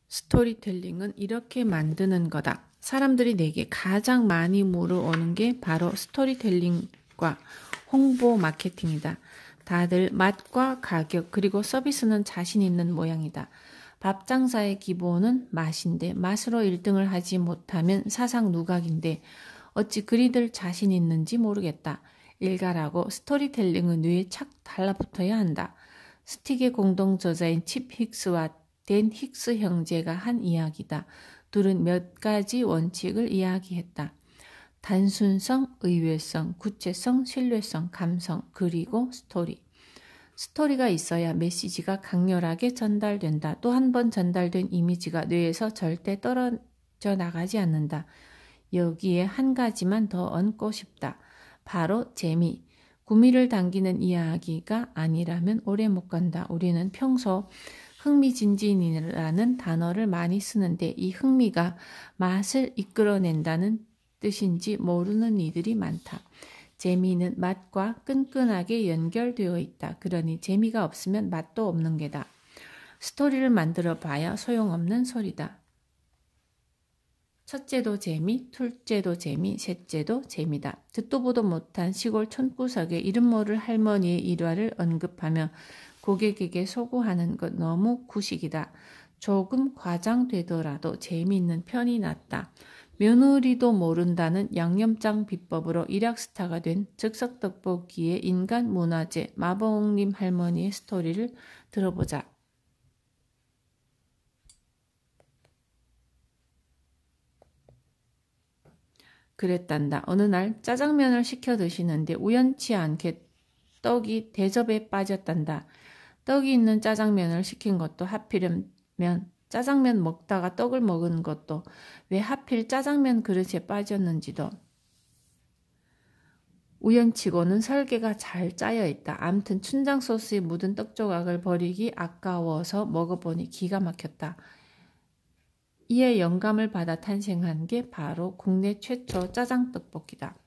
스토리텔링은 이렇게 만드는 거다. 사람들이 내게 가장 많이 물어오는 게 바로 스토리텔링과 홍보 마케팅이다. 다들 맛과 가격 그리고 서비스는 자신 있는 모양이다. 밥 장사의 기본은 맛인데 맛으로 1등을 하지 못하면 사상 누각인데 어찌 그리들 자신 있는지 모르겠다. 일가라고 스토리텔링은 뇌에 착 달라붙어야 한다. 스틱의 공동 저자인 칩 힉스와 댄 힉스 형제가 한 이야기다. 둘은 몇 가지 원칙을 이야기했다. 단순성, 의외성, 구체성, 신뢰성, 감성, 그리고 스토리. 스토리가 있어야 메시지가 강렬하게 전달된다. 또 한 번 전달된 이미지가 뇌에서 절대 떨어져 나가지 않는다. 여기에 한 가지만 더 얹고 싶다. 바로 재미. 구미를 당기는 이야기가 아니라면 오래 못 간다. 우리는 평소 흥미진진이라는 단어를 많이 쓰는데 이 흥미가 맛을 이끌어낸다는 뜻인지 모르는 이들이 많다. 재미는 맛과 끈끈하게 연결되어 있다. 그러니 재미가 없으면 맛도 없는 게다. 스토리를 만들어 봐야 소용없는 소리다. 첫째도 재미, 둘째도 재미, 셋째도 재미다. 듣도 보도 못한 시골 촌구석에 이름 모를 할머니의 일화를 언급하며 고객에게 소구하는 것 너무 구식이다. 조금 과장되더라도 재미있는 편이 낫다. 며느리도 모른다는 양념장 비법으로 일약스타가 된 즉석떡볶이의 인간 문화재 마봉님 할머니의 스토리를 들어보자. 그랬단다. 어느 날 짜장면을 시켜 드시는데 우연치 않게 떡이 대접에 빠졌단다. 떡이 있는 짜장면을 시킨 것도 하필이면 짜장면 먹다가 떡을 먹은 것도 왜 하필 짜장면 그릇에 빠졌는지도 우연치고는 설계가 잘 짜여 있다. 암튼 춘장 소스에 묻은 떡 조각을 버리기 아까워서 먹어보니 기가 막혔다. 이에 영감을 받아 탄생한 게 바로 국내 최초 짜장 떡볶이다.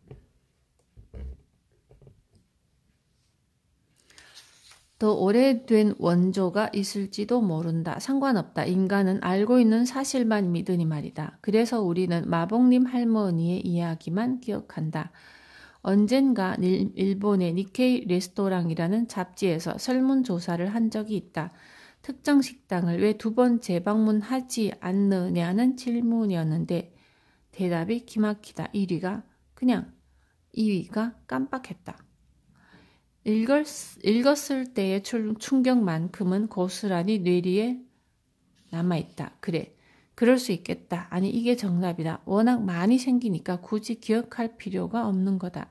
더 오래된 원조가 있을지도 모른다. 상관없다. 인간은 알고 있는 사실만 믿으니 말이다. 그래서 우리는 마봉님 할머니의 이야기만 기억한다. 언젠가 일본의 니케이 레스토랑이라는 잡지에서 설문조사를 한 적이 있다. 특정 식당을 왜 2번 재방문하지 않느냐는 질문이었는데 대답이 기막히다. 1위가 그냥, 2위가 깜빡했다. 읽었을 때의 충격만큼은 고스란히 뇌리에 남아있다. 그래, 그럴 수 있겠다. 아니, 이게 정답이다. 워낙 많이 생기니까 굳이 기억할 필요가 없는 거다.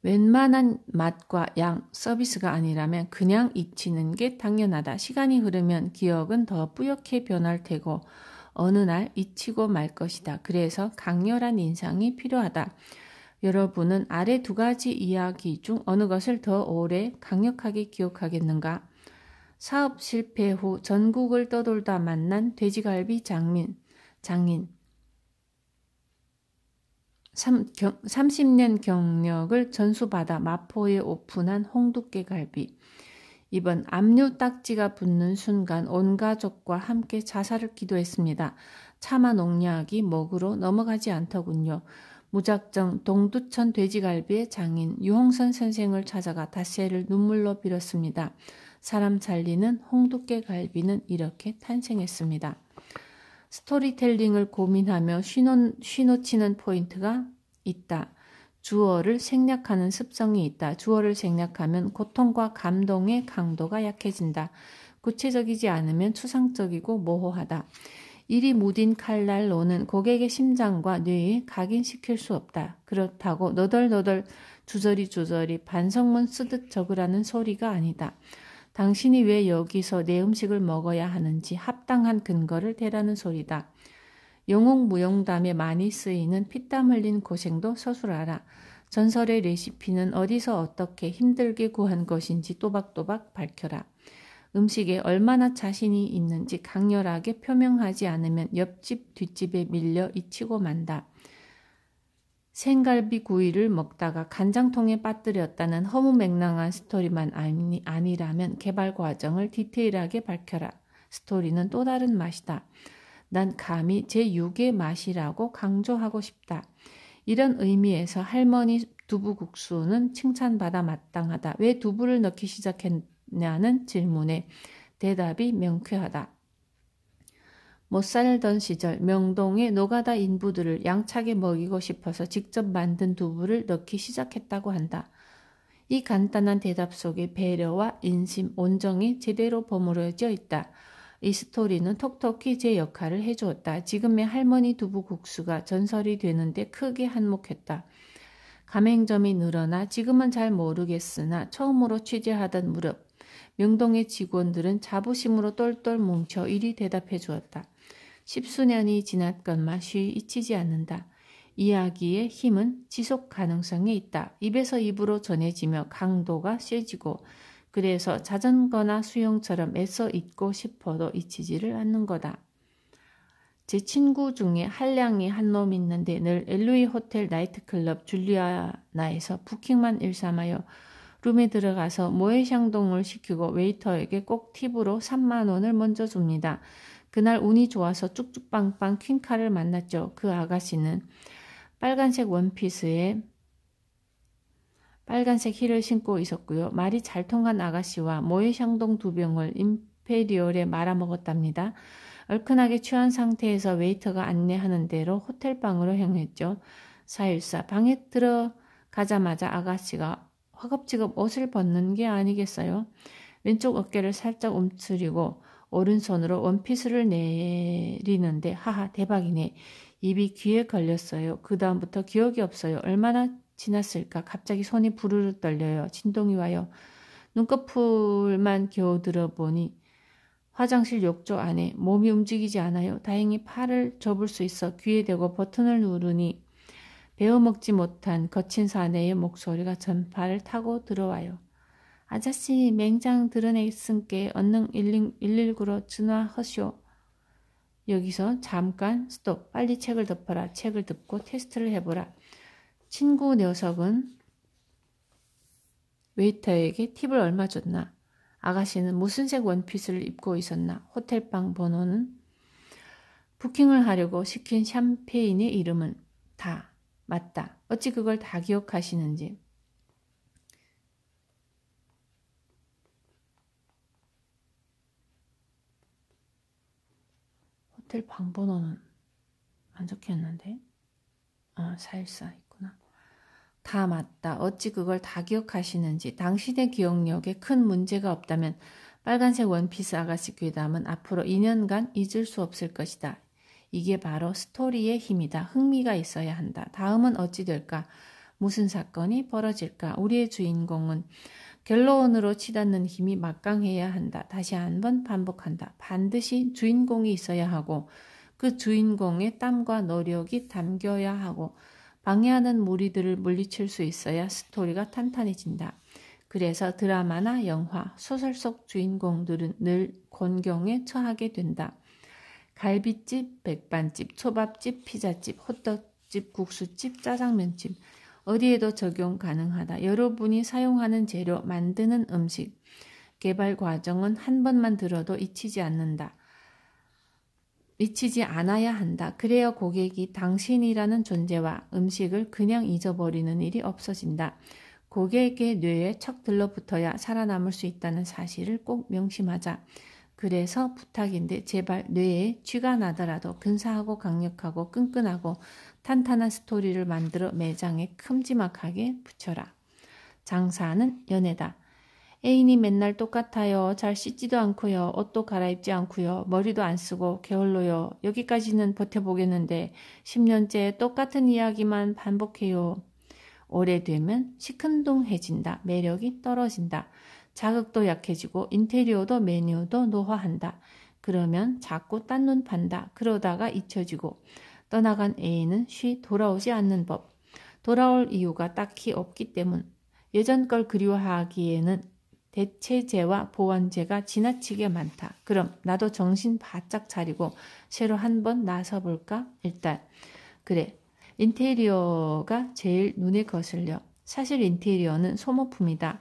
웬만한 맛과 양, 서비스가 아니라면 그냥 잊히는 게 당연하다. 시간이 흐르면 기억은 더 뿌옇게 변할 테고 어느 날 잊히고 말 것이다. 그래서 강렬한 인상이 필요하다. 여러분은 아래 2가지 이야기 중 어느 것을 더 오래 강력하게 기억하겠는가? 사업 실패 후 전국을 떠돌다 만난 돼지갈비 장인. 30년 경력을 전수받아 마포에 오픈한 홍두깨갈비. 이번 압류 딱지가 붙는 순간 온 가족과 함께 자살을 기도했습니다. 차마 농약이 먹으로 넘어가지 않더군요. 무작정 동두천 돼지갈비의 장인 유홍선 선생을 찾아가 닷새를 눈물로 빌었습니다. 사람 살리는 홍두깨갈비는 이렇게 탄생했습니다. 스토리텔링을 고민하며 쉬놓치는 포인트가 있다. 주어를 생략하는 습성이 있다. 주어를 생략하면 고통과 감동의 강도가 약해진다. 구체적이지 않으면 추상적이고 모호하다. 이리 무딘 칼날로는 고객의 심장과 뇌에 각인시킬 수 없다. 그렇다고 너덜너덜 주저리 반성문 쓰듯 적으라는 소리가 아니다. 당신이 왜 여기서 내 음식을 먹어야 하는지 합당한 근거를 대라는 소리다. 영웅무용담에 많이 쓰이는 피땀 흘린 고생도 서술하라. 전설의 레시피는 어디서 어떻게 힘들게 구한 것인지 또박또박 밝혀라. 음식에 얼마나 자신이 있는지 강렬하게 표명하지 않으면 옆집 뒷집에 밀려 잊히고 만다. 생갈비 구이를 먹다가 간장통에 빠뜨렸다는 허무맹랑한 스토리만 아니라면 개발 과정을 디테일하게 밝혀라. 스토리는 또 다른 맛이다. 난 감히 제6의 맛이라고 강조하고 싶다. 이런 의미에서 할머니 두부국수는 칭찬받아 마땅하다. 왜 두부를 넣기 시작했냐는 질문에 대답이 명쾌하다. 못 살던 시절 명동의 노가다 인부들을 양차게 먹이고 싶어서 직접 만든 두부를 넣기 시작했다고 한다. 이 간단한 대답 속에 배려와 인심, 온정이 제대로 버무려져 있다. 이 스토리는 톡톡히 제 역할을 해주었다. 지금의 할머니 두부국수가 전설이 되는데 크게 한몫했다. 가맹점이 늘어나 지금은 잘 모르겠으나 처음으로 취재하던 무렵 명동의 직원들은 자부심으로 똘똘 뭉쳐 이리 대답해 주었다. 10수년이 지났건만 쉬 잊히지 않는다. 이야기의 힘은 지속 가능성에 있다. 입에서 입으로 전해지며 강도가 세지고 그래서 자전거나 수영처럼 애써 잊고 싶어도 잊히지를 않는 거다. 제 친구 중에 한량이 한 놈 있는데 늘 LA 호텔 나이트클럽 줄리아나에서 부킹만 일삼아요. 룸에 들어가서 모해샹동을 시키고 웨이터에게 꼭 팁으로 3만 원을 먼저 줍니다. 그날 운이 좋아서 쭉쭉빵빵 퀸카를 만났죠. 그 아가씨는 빨간색 원피스에 빨간색 힐을 신고 있었고요. 말이 잘 통한 아가씨와 모해샹동 2병을 임페리얼에 말아먹었답니다. 얼큰하게 취한 상태에서 웨이터가 안내하는 대로 호텔방으로 향했죠. 사일사 방에 들어가자마자 아가씨가 허겁지겁 옷을 벗는 게 아니겠어요? 왼쪽 어깨를 살짝 움츠리고 오른손으로 원피스를 내리는데 하하 대박이네. 입이 귀에 걸렸어요. 그 다음부터 기억이 없어요. 얼마나 지났을까? 갑자기 손이 부르르 떨려요. 진동이 와요. 눈꺼풀만 겨우 들어보니 화장실 욕조 안에 몸이 움직이지 않아요. 다행히 팔을 접을 수 있어 귀에 대고 버튼을 누르니 베어먹지 못한 거친 사내의 목소리가 전파를 타고 들어와요. 아저씨 맹장 드러냈으니께 얼른 119로 전화하시오. 여기서 잠깐 스톱. 빨리 책을 덮어라. 책을 덮고 테스트를 해보라. 친구 녀석은 웨이터에게 팁을 얼마 줬나? 아가씨는 무슨 색 원피스를 입고 있었나? 호텔방 번호는? 부킹을 하려고 시킨 샴페인의 이름은? 다. 맞다. 어찌 그걸 다 기억하시는지. 호텔 방 번호는 안 적혀있는데? 414 있구나. 다 맞다. 어찌 그걸 다 기억하시는지. 당신의 기억력에 큰 문제가 없다면 빨간색 원피스 아가씨 괴담은 앞으로 2년간 잊을 수 없을 것이다. 이게 바로 스토리의 힘이다. 흥미가 있어야 한다. 다음은 어찌 될까? 무슨 사건이 벌어질까? 우리의 주인공은 결론으로 치닫는 힘이 막강해야 한다. 다시 한번 반복한다. 반드시 주인공이 있어야 하고 그 주인공의 땀과 노력이 담겨야 하고 방해하는 무리들을 물리칠 수 있어야 스토리가 탄탄해진다. 그래서 드라마나 영화, 소설 속 주인공들은 늘 곤경에 처하게 된다. 갈비집, 백반집, 초밥집, 피자집, 호떡집, 국수집, 짜장면집 어디에도 적용 가능하다. 여러분이 사용하는 재료, 만드는 음식, 개발 과정은 한 번만 들어도 잊히지 않는다. 잊히지 않아야 한다. 그래야 고객이 당신이라는 존재와 음식을 그냥 잊어버리는 일이 없어진다. 고객의 뇌에 척 들러붙어야 살아남을 수 있다는 사실을 꼭 명심하자. 그래서 부탁인데 제발 뇌에 쥐가 나더라도 근사하고 강력하고 끈끈하고 탄탄한 스토리를 만들어 매장에 큼지막하게 붙여라. 장사는 연애다. 애인이 맨날 똑같아요. 잘 씻지도 않고요. 옷도 갈아입지 않고요. 머리도 안 쓰고 게을러요. 여기까지는 버텨보겠는데 10년째 똑같은 이야기만 반복해요. 오래되면 시큰둥해진다. 매력이 떨어진다. 자극도 약해지고 인테리어도 메뉴도 노화한다. 그러면 자꾸 딴 눈 판다. 그러다가 잊혀지고 떠나간 애인은 쉬 돌아오지 않는 법. 돌아올 이유가 딱히 없기 때문. 예전 걸 그리워하기에는 대체제와 보완제가 지나치게 많다. 그럼 나도 정신 바짝 차리고 새로 한번 나서볼까? 일단 그래. 인테리어가 제일 눈에 거슬려. 사실 인테리어는 소모품이다.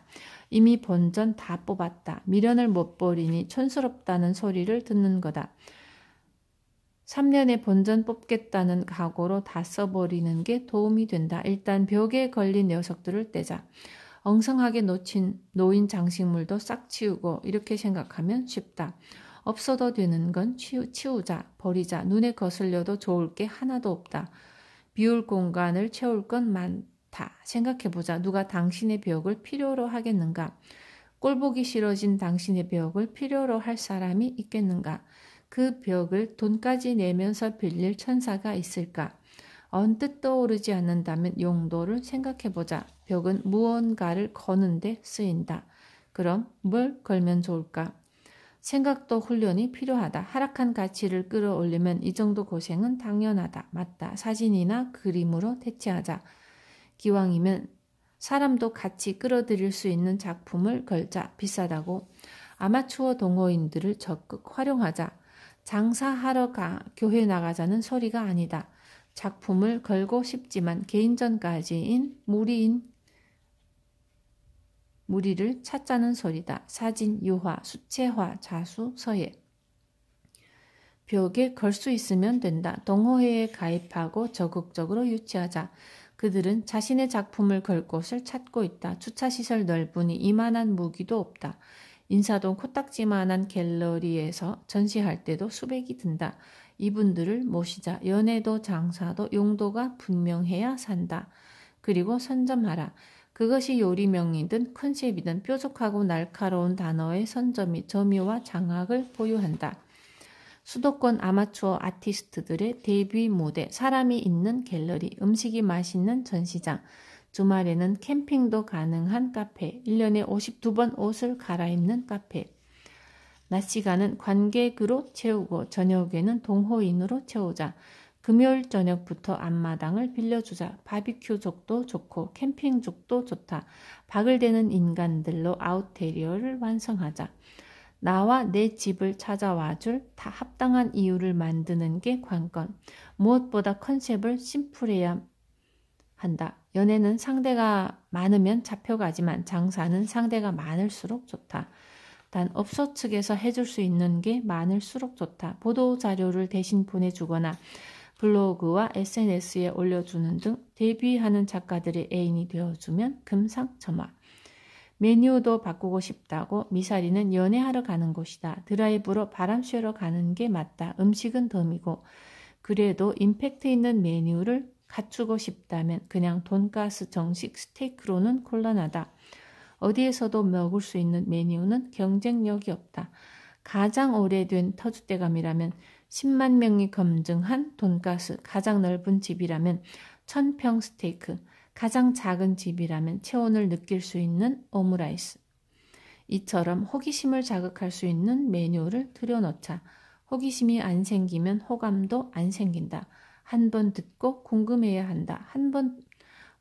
이미 본전 다 뽑았다. 미련을 못 버리니 촌스럽다는 소리를 듣는 거다. 3년에 본전 뽑겠다는 각오로 다 써버리는 게 도움이 된다. 일단 벽에 걸린 녀석들을 떼자. 엉성하게 놓인 장식물도 싹 치우고 이렇게 생각하면 쉽다. 없어도 되는 건 치우자, 버리자. 눈에 거슬려도 좋을 게 하나도 없다. 비울 공간을 채울 건 많다. 생각해보자. 누가 당신의 벽을 필요로 하겠는가? 꼴보기 싫어진 당신의 벽을 필요로 할 사람이 있겠는가? 그 벽을 돈까지 내면서 빌릴 천사가 있을까? 언뜻 떠오르지 않는다면 용도를 생각해보자. 벽은 무언가를 거는데 쓰인다. 그럼 뭘 걸면 좋을까? 생각도 훈련이 필요하다. 하락한 가치를 끌어올리면 이 정도 고생은 당연하다. 맞다. 사진이나 그림으로 대체하자. 기왕이면 사람도 같이 끌어들일 수 있는 작품을 걸자. 비싸다고. 아마추어 동호인들을 적극 활용하자. 장사하러 교회 나가자는 소리가 아니다. 작품을 걸고 싶지만 개인전까지인 무리를 찾자는 소리다. 사진, 유화, 수채화, 자수, 서예. 벽에 걸 수 있으면 된다. 동호회에 가입하고 적극적으로 유치하자. 그들은 자신의 작품을 걸 곳을 찾고 있다. 주차시설 넓으니 이만한 무기도 없다. 인사동 코딱지만한 갤러리에서 전시할 때도 수백이 든다. 이분들을 모시자. 연애도 장사도 용도가 분명해야 산다. 그리고 선점하라. 그것이 요리명이든 컨셉이든 뾰족하고 날카로운 단어의 선점이 점유와 장악을 보유한다. 수도권 아마추어 아티스트들의 데뷔 무대, 사람이 있는 갤러리, 음식이 맛있는 전시장, 주말에는 캠핑도 가능한 카페, 1년에 52번 옷을 갈아입는 카페. 낮 시간은 관객으로 채우고 저녁에는 동호인으로 채우자. 금요일 저녁부터 앞마당을 빌려주자. 바비큐족도 좋고 캠핑족도 좋다. 박을 대는 인간들로 아웃테리어를 완성하자. 나와 내 집을 찾아와줄 다 합당한 이유를 만드는 게 관건. 무엇보다 컨셉을 심플해야 한다. 연애는 상대가 많으면 잡혀가지만 장사는 상대가 많을수록 좋다. 단 업소 측에서 해줄 수 있는 게 많을수록 좋다. 보도자료를 대신 보내주거나 블로그와 SNS에 올려주는 등 데뷔하는 작가들의 애인이 되어주면 금상첨화. 메뉴도 바꾸고 싶다고. 미사리는 연애하러 가는 곳이다. 드라이브로 바람 쐬러 가는 게 맞다. 음식은 덤이고. 그래도 임팩트 있는 메뉴를 갖추고 싶다면 그냥 돈가스 정식 스테이크로는 곤란하다. 어디에서도 먹을 수 있는 메뉴는 경쟁력이 없다. 가장 오래된 터줏대감이라면 10만 명이 검증한 돈가스, 가장 넓은 집이라면 1000평 스테이크, 가장 작은 집이라면 체온을 느낄 수 있는 오므라이스. 이처럼 호기심을 자극할 수 있는 메뉴를 들여놓자. 호기심이 안 생기면 호감도 안 생긴다. 한 번 듣고 궁금해야 한다. 한 번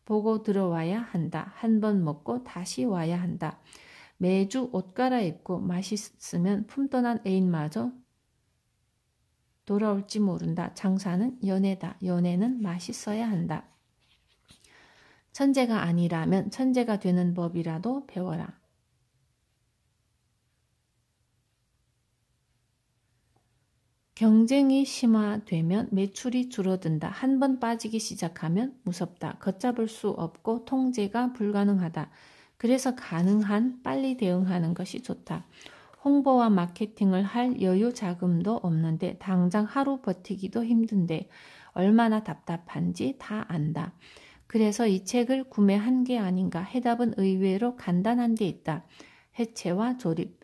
보고 들어와야 한다. 한 번 먹고 다시 와야 한다. 매주 옷 갈아입고 맛있으면 품떠난 애인마저 돌아올지 모른다. 장사는 연애다. 연애는 맛있어야 한다. 천재가 아니라면 천재가 되는 법이라도 배워라. 경쟁이 심화되면 매출이 줄어든다. 한 번 빠지기 시작하면 무섭다. 걷잡을 수 없고 통제가 불가능하다. 그래서 가능한 빨리 대응하는 것이 좋다. 홍보와 마케팅을 할 여유 자금도 없는데 당장 하루 버티기도 힘든데 얼마나 답답한지 다 안다. 그래서 이 책을 구매한 게 아닌가. 해답은 의외로 간단한 데 있다. 해체와 조립.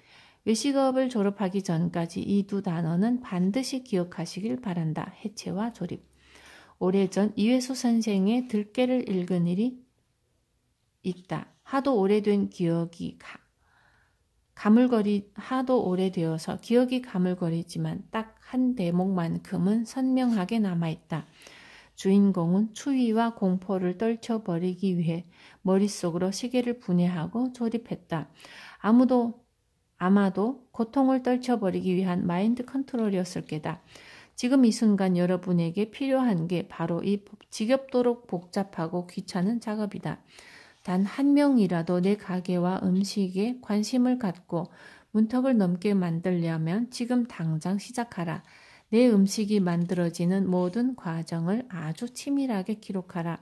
외식업을 졸업하기 전까지 이 두 단어는 반드시 기억하시길 바란다. 해체와 조립. 오래전 이회수 선생의 들깨를 읽은 일이 있다. 하도 오래된 기억이 하도 오래되어서 기억이 가물거리지만 딱 한 대목만큼은 선명하게 남아있다. 주인공은 추위와 공포를 떨쳐버리기 위해 머릿속으로 시계를 분해하고 조립했다. 아마도 고통을 떨쳐버리기 위한 마인드 컨트롤이었을 게다. 지금 이 순간 여러분에게 필요한 게 바로 이 지겹도록 복잡하고 귀찮은 작업이다. 단 한 명이라도 내 가게와 음식에 관심을 갖고 문턱을 넘게 만들려면 지금 당장 시작하라. 내 음식이 만들어지는 모든 과정을 아주 치밀하게 기록하라.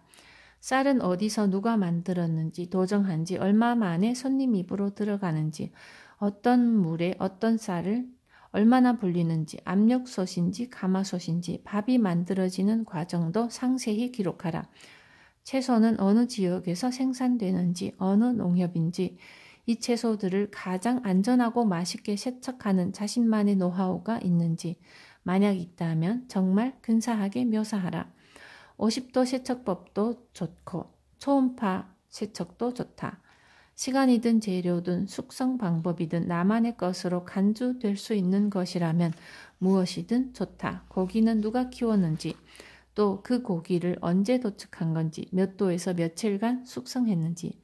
쌀은 어디서 누가 만들었는지, 도정한지, 얼마 만에 손님 입으로 들어가는지, 어떤 물에 어떤 쌀을 얼마나 불리는지, 압력솥인지 가마솥인지, 밥이 만들어지는 과정도 상세히 기록하라. 채소는 어느 지역에서 생산되는지, 어느 농협인지, 이 채소들을 가장 안전하고 맛있게 세척하는 자신만의 노하우가 있는지, 만약 있다면 정말 근사하게 묘사하라. 50도 세척법도 좋고 초음파 세척도 좋다. 시간이든 재료든 숙성 방법이든 나만의 것으로 간주될 수 있는 것이라면 무엇이든 좋다. 고기는 누가 키웠는지, 또 그 고기를 언제 도축한 건지, 몇 도에서 며칠간 숙성했는지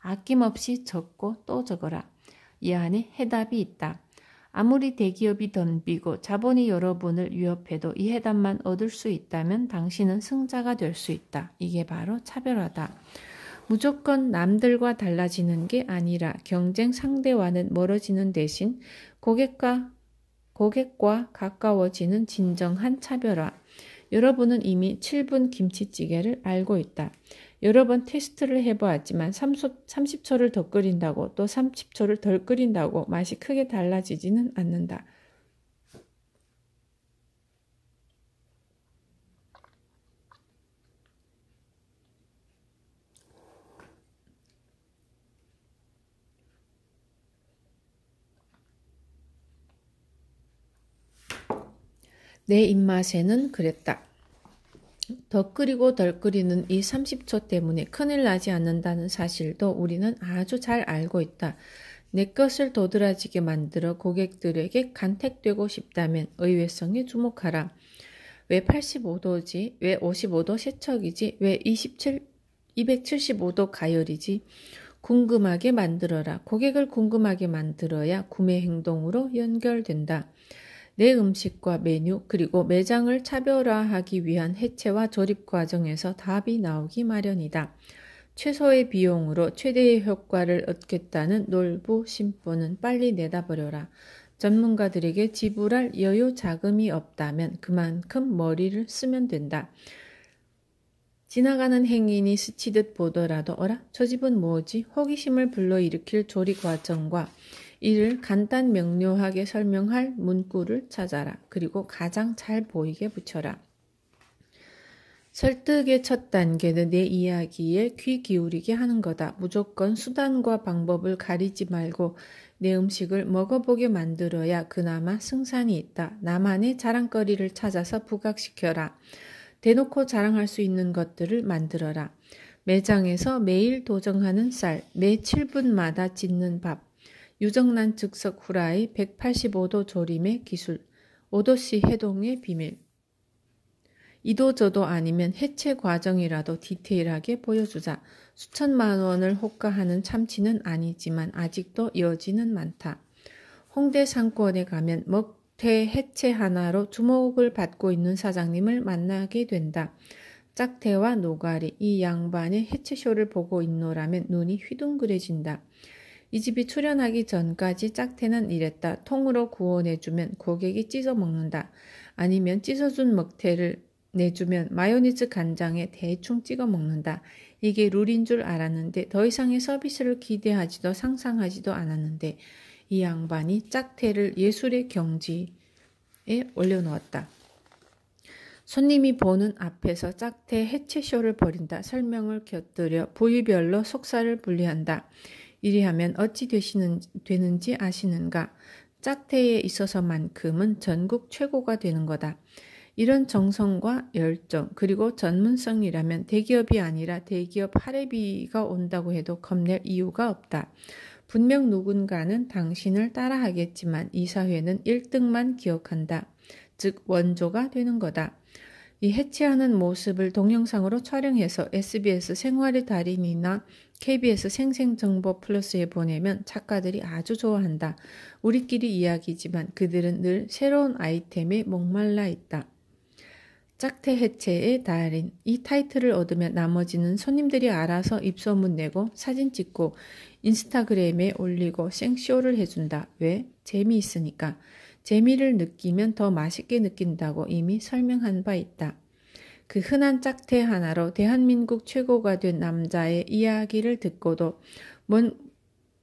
아낌없이 적고 또 적어라. 이 안에 해답이 있다. 아무리 대기업이 덤비고 자본이 여러분을 위협해도 이 해답만 얻을 수 있다면 당신은 승자가 될 수 있다. 이게 바로 차별화다. 무조건 남들과 달라지는 게 아니라 경쟁 상대와는 멀어지는 대신 고객과 가까워지는 진정한 차별화. 여러분은 이미 7분 김치찌개를 알고 있다. 여러 번 테스트를 해보았지만 30초를 더 끓인다고 또 30초를 덜 끓인다고 맛이 크게 달라지지는 않는다. 내 입맛에는 그랬다. 더 끓이고 덜 끓이는 이 30초 때문에 큰일 나지 않는다는 사실도 우리는 아주 잘 알고 있다. 내 것을 도드라지게 만들어 고객들에게 간택되고 싶다면 의외성에 주목하라. 왜 85도지? 왜 55도 세척이지? 왜 275도 가열이지? 궁금하게 만들어라. 고객을 궁금하게 만들어야 구매 행동으로 연결된다. 내 음식과 메뉴 그리고 매장을 차별화하기 위한 해체와 조립 과정에서 답이 나오기 마련이다. 최소의 비용으로 최대의 효과를 얻겠다는 놀부 심보는 빨리 내다버려라. 전문가들에게 지불할 여유 자금이 없다면 그만큼 머리를 쓰면 된다. 지나가는 행인이 스치듯 보더라도 어라? 저 집은 뭐지? 호기심을 불러일으킬 조리 과정과 이를 간단 명료하게 설명할 문구를 찾아라. 그리고 가장 잘 보이게 붙여라. 설득의 첫 단계는 내 이야기에 귀 기울이게 하는 거다. 무조건 수단과 방법을 가리지 말고 내 음식을 먹어보게 만들어야 그나마 승산이 있다. 나만의 자랑거리를 찾아서 부각시켜라. 대놓고 자랑할 수 있는 것들을 만들어라. 매장에서 매일 도정하는 쌀, 매 7분마다 짓는 밥, 유정란 즉석 후라이 185도 조림의 기술, 5도씨 해동의 비밀. 이도저도 아니면 해체 과정이라도 디테일하게 보여주자. 수천만 원을 호가하는 참치는 아니지만 아직도 여지는 많다. 홍대 상권에 가면 먹태 해체 하나로 주목을 받고 있는 사장님을 만나게 된다. 짝태와 노가리, 이 양반의 해체쇼를 보고 있노라면 눈이 휘둥그레진다. 이 집이 출연하기 전까지 짝태는 이랬다. 통으로 구워내주면 고객이 찢어 먹는다. 아니면 찢어준 먹태를 내주면 마요네즈 간장에 대충 찍어 먹는다. 이게 룰인 줄 알았는데 더 이상의 서비스를 기대하지도 상상하지도 않았는데 이 양반이 짝태를 예술의 경지에 올려놓았다. 손님이 보는 앞에서 짝태 해체쇼를 벌인다. 설명을 곁들여 부위별로 속살을 분리한다. 이리 하면 어찌 되는지 아시는가? 짝태에 있어서만큼은 전국 최고가 되는 거다. 이런 정성과 열정 그리고 전문성이라면 대기업이 아니라 대기업 할애비가 온다고 해도 겁낼 이유가 없다. 분명 누군가는 당신을 따라하겠지만 이 사회는 1등만 기억한다. 즉 원조가 되는 거다. 이 해체하는 모습을 동영상으로 촬영해서 SBS 생활의 달인이나 KBS 생생정보 플러스에 보내면 작가들이 아주 좋아한다. 우리끼리 이야기지만 그들은 늘 새로운 아이템에 목말라 있다. 짝태 해체의 달인. 이 타이틀을 얻으면 나머지는 손님들이 알아서 입소문 내고 사진 찍고 인스타그램에 올리고 생쇼를 해준다. 왜? 재미있으니까. 재미를 느끼면 더 맛있게 느낀다고 이미 설명한 바 있다. 그 흔한 짝태 하나로 대한민국 최고가 된 남자의 이야기를 듣고도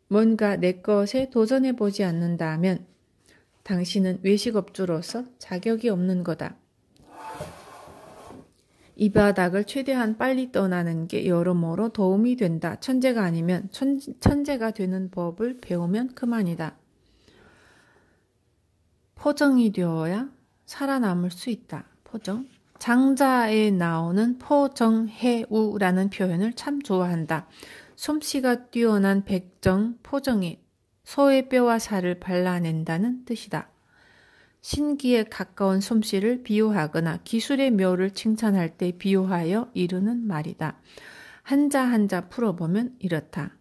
뭔가 내 것에 도전해보지 않는다면 당신은 외식업주로서 자격이 없는 거다. 이 바닥을 최대한 빨리 떠나는 게 여러모로 도움이 된다. 천재가 아니면 천재가 되는 법을 배우면 그만이다. 포정이 되어야 살아남을 수 있다. 포정. 장자에 나오는 포정해우라는 표현을 참 좋아한다. 솜씨가 뛰어난 백정, 포정이 소의 뼈와 살을 발라낸다는 뜻이다. 신기에 가까운 솜씨를 비유하거나 기술의 묘를 칭찬할 때 비유하여 이르는 말이다. 한자 한자 풀어보면 이렇다.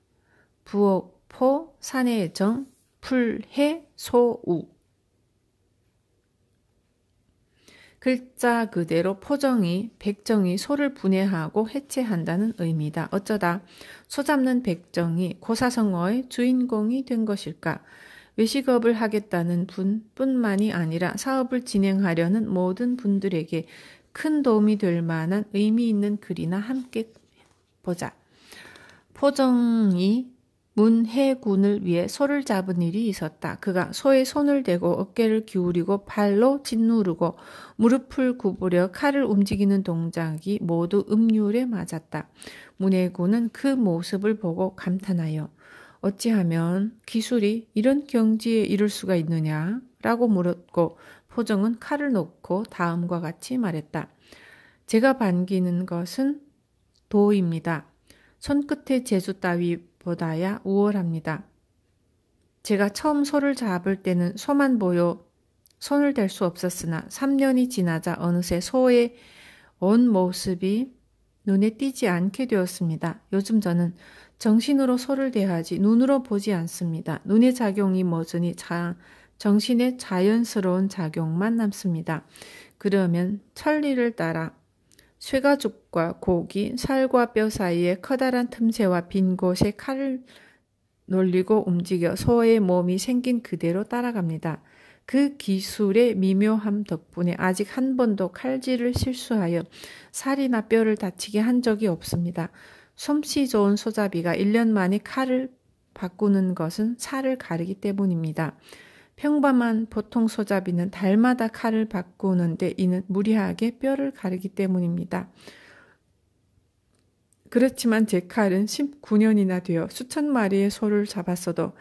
부옥, 포, 산의 정, 풀해, 소우. 글자 그대로 포정이, 백정이 소를 분해하고 해체한다는 의미다. 어쩌다 소 잡는 백정이 고사성어의 주인공이 된 것일까? 외식업을 하겠다는 분뿐만이 아니라 사업을 진행하려는 모든 분들에게 큰 도움이 될 만한 의미 있는 글이나 함께 보자. 포정이 문해군을 위해 소를 잡은 일이 있었다. 그가 소의 손을 대고 어깨를 기울이고 발로 짓누르고 무릎을 구부려 칼을 움직이는 동작이 모두 음률에 맞았다. 문해군은 그 모습을 보고 감탄하여 어찌하면 기술이 이런 경지에 이를 수가 있느냐? 라고 물었고 포정은 칼을 놓고 다음과 같이 말했다. 제가 반기는 것은 도입니다. 손끝의 재주 따위보다야 우월합니다. 제가 처음 소를 잡을 때는 소만 보여 손을 댈 수 없었으나 3년이 지나자 어느새 소의 온 모습이 눈에 띄지 않게 되었습니다. 요즘 저는 정신으로 소를 대하지 눈으로 보지 않습니다. 눈의 작용이 멎으니 정신의 자연스러운 작용만 남습니다. 그러면 천리를 따라 쇠가죽과 고기, 살과 뼈 사이에 커다란 틈새와 빈 곳에 칼을 놀리고 움직여 소의 몸이 생긴 그대로 따라갑니다. 그 기술의 미묘함 덕분에 아직 한 번도 칼질을 실수하여 살이나 뼈를 다치게 한 적이 없습니다. 솜씨 좋은 소잡이가 1년 만에 칼을 바꾸는 것은 살을 가르기 때문입니다. 평범한 보통 소잡이는 달마다 칼을 바꾸는데 이는 무리하게 뼈를 가르기 때문입니다. 그렇지만 제 칼은 19년이나 되어 수천 마리의 소를 잡았어도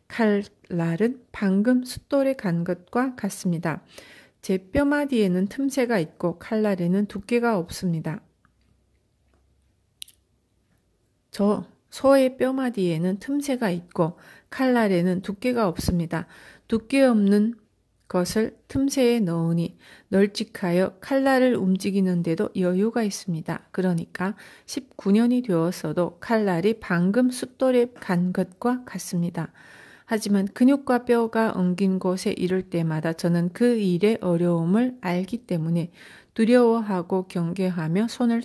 칼날은 방금 숫돌에 간 것과 같습니다. 제 뼈마디에는 틈새가 있고 칼날에는 두께가 없습니다. 저 소의 뼈마디에는 틈새가 있고 칼날에는 두께가 없습니다. 두께 없는 것을 틈새에 넣으니 널찍하여 칼날을 움직이는데도 여유가 있습니다. 그러니까 19년이 되었어도 칼날이 방금 숫돌에 간 것과 같습니다. 하지만 근육과 뼈가 엉긴 곳에 이를 때마다 저는 그 일의 어려움을 알기 때문에 두려워하고 경계하며 손을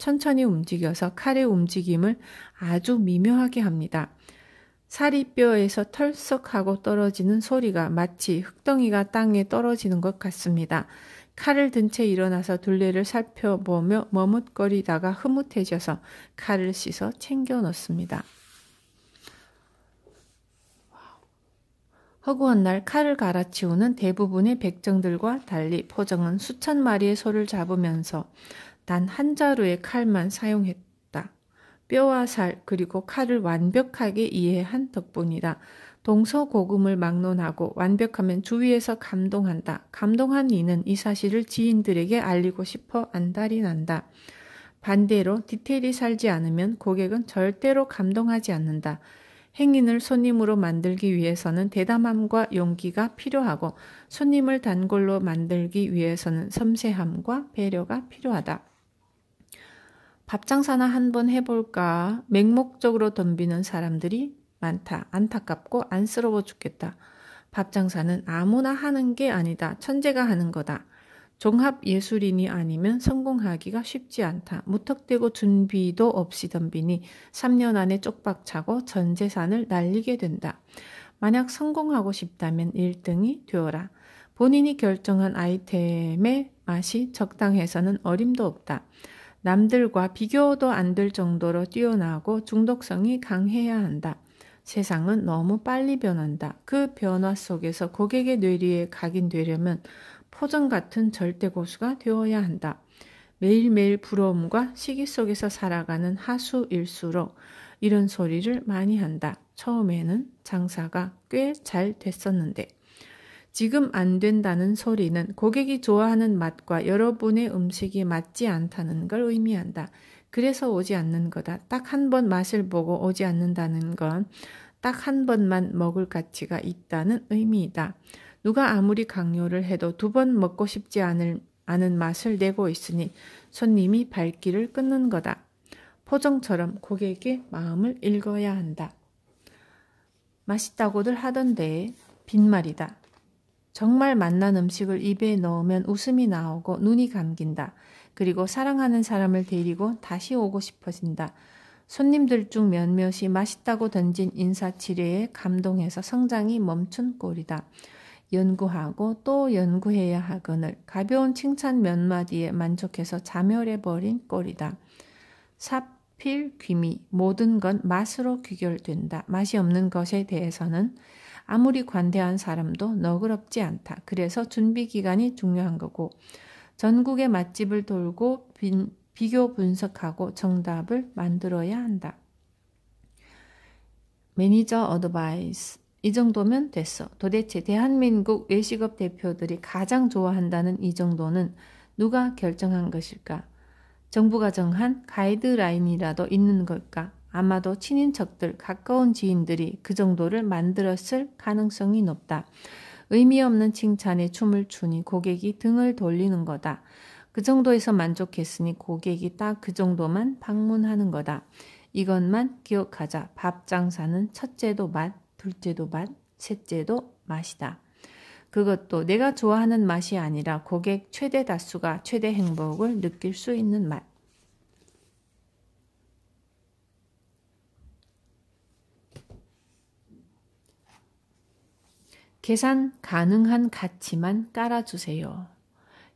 천천히 움직여서 칼의 움직임을 아주 미묘하게 합니다. 살이 뼈에서 털썩하고 떨어지는 소리가 마치 흙덩이가 땅에 떨어지는 것 같습니다. 칼을 든 채 일어나서 둘레를 살펴보며 머뭇거리다가 흐뭇해져서 칼을 씻어 챙겨 넣습니다. 허구한 날 칼을 갈아치우는 대부분의 백정들과 달리 포정은 수천 마리의 소를 잡으면서 단 한 자루의 칼만 사용했다. 뼈와 살 그리고 칼을 완벽하게 이해한 덕분이다. 동서고금을 막론하고 완벽하면 주위에서 감동한다. 감동한 이는 이 사실을 지인들에게 알리고 싶어 안달이 난다. 반대로 디테일이 살지 않으면 고객은 절대로 감동하지 않는다. 행인을 손님으로 만들기 위해서는 대담함과 용기가 필요하고 손님을 단골로 만들기 위해서는 섬세함과 배려가 필요하다. 밥장사나 한번 해볼까? 맹목적으로 덤비는 사람들이 많다. 안타깝고 안쓰러워 죽겠다. 밥장사는 아무나 하는 게 아니다. 천재가 하는 거다. 종합예술인이 아니면 성공하기가 쉽지 않다. 무턱대고 준비도 없이 덤비니 3년 안에 쪽박차고 전 재산을 날리게 된다. 만약 성공하고 싶다면 1등이 되어라. 본인이 결정한 아이템의 맛이 적당해서는 어림도 없다. 남들과 비교도 안 될 정도로 뛰어나고 중독성이 강해야 한다. 세상은 너무 빨리 변한다. 그 변화 속에서 고객의 뇌리에 각인되려면 포정 같은 절대 고수가 되어야 한다. 매일매일 부러움과 시기 속에서 살아가는 하수일수록 이런 소리를 많이 한다. 처음에는 장사가 꽤 잘 됐었는데. 지금 안 된다는 소리는 고객이 좋아하는 맛과 여러분의 음식이 맞지 않다는 걸 의미한다. 그래서 오지 않는 거다. 딱 한 번 맛을 보고 오지 않는다는 건 딱 한 번만 먹을 가치가 있다는 의미이다. 누가 아무리 강요를 해도 2번 먹고 싶지 않은 맛을 내고 있으니 손님이 발길을 끊는 거다. 포정처럼 고객의 마음을 읽어야 한다. 맛있다고들 하던데 빈말이다. 정말 맛난 음식을 입에 넣으면 웃음이 나오고 눈이 감긴다. 그리고 사랑하는 사람을 데리고 다시 오고 싶어진다. 손님들 중 몇몇이 맛있다고 던진 인사치레에 감동해서 성장이 멈춘 꼴이다. 연구하고 또 연구해야 하거늘 가벼운 칭찬 몇 마디에 만족해서 자멸해버린 꼴이다. 사필, 귀미, 모든 건 맛으로 귀결된다. 맛이 없는 것에 대해서는 아무리 관대한 사람도 너그럽지 않다. 그래서 준비 기간이 중요한 거고 전국의 맛집을 돌고 비교 분석하고 정답을 만들어야 한다. 매니저 어드바이스. 이 정도면 됐어. 도대체 대한민국 외식업 대표들이 가장 좋아한다는 이 정도는 누가 결정한 것일까? 정부가 정한 가이드라인이라도 있는 걸까? 아마도 친인척들, 가까운 지인들이 그 정도를 만들었을 가능성이 높다. 의미 없는 칭찬에 춤을 추니 고객이 등을 돌리는 거다. 그 정도에서 만족했으니 고객이 딱 그 정도만 방문하는 거다. 이것만 기억하자. 밥 장사는 첫째도 맛, 둘째도 맛, 셋째도 맛이다. 그것도 내가 좋아하는 맛이 아니라 고객 최대 다수가 최대 행복을 느낄 수 있는 맛. 계산 가능한 가치만 깔아주세요.